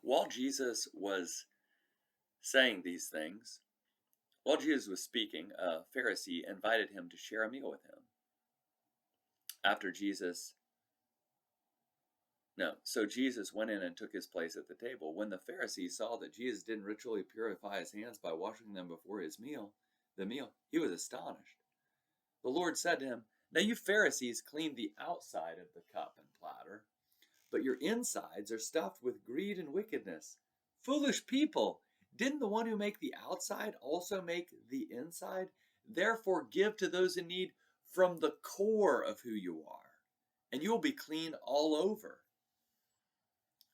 While Jesus was saying these things, while Jesus was speaking, a Pharisee invited him to share a meal with him. After Jesus, no, so Jesus went in and took his place at the table. When the Pharisee saw that Jesus didn't ritually purify his hands by washing them before the meal, he was astonished. The Lord said to him, "Now you Pharisees clean the outside of the cup and platter, but your insides are stuffed with greed and wickedness. Foolish people! Didn't the one who made the outside also make the inside? Therefore give to those in need from the core of who you are, and you will be clean all over.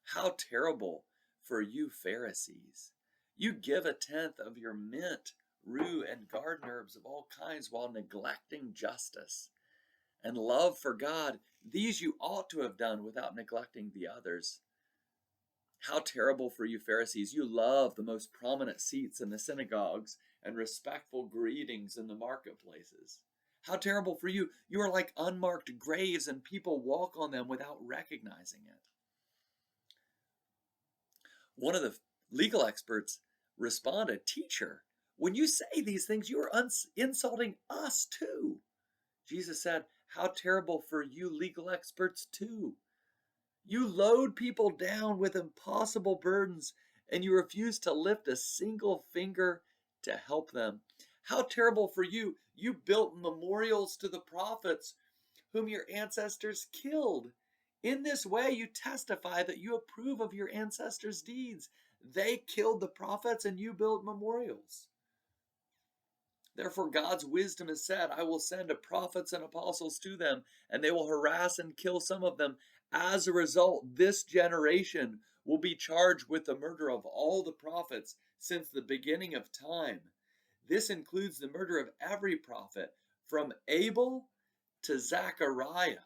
How terrible for you Pharisees! You give a tenth of your mint, rue, and garden herbs of all kinds while neglecting justice and love for God. These you ought to have done without neglecting the others. How terrible for you Pharisees! You love the most prominent seats in the synagogues and respectful greetings in the marketplaces. How terrible for you! You are like unmarked graves, and people walk on them without recognizing it. One of the legal experts responded, "Teacher, when you say these things, you are insulting us too." Jesus said, "How terrible for you legal experts too. You load people down with impossible burdens, and you refuse to lift a single finger to help them. How terrible for you! You built memorials to the prophets whom your ancestors killed. In this way, you testify that you approve of your ancestors' deeds. They killed the prophets, and you built memorials. Therefore, God's wisdom has said, I will send prophets and apostles to them, and they will harass and kill some of them. As a result, this generation will be charged with the murder of all the prophets since the beginning of time. This includes the murder of every prophet, from Abel to Zechariah,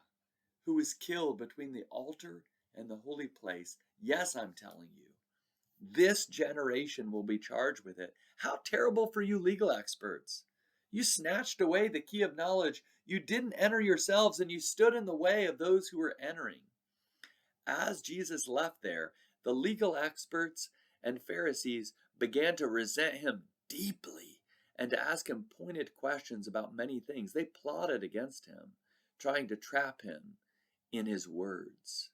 who was killed between the altar and the holy place. Yes, I'm telling you, this generation will be charged with it. How terrible for you legal experts! You snatched away the key of knowledge. You didn't enter yourselves, and you stood in the way of those who were entering." As Jesus left there, the legal experts and Pharisees began to resent him deeply and to ask him pointed questions about many things. They plotted against him, trying to trap him in his words.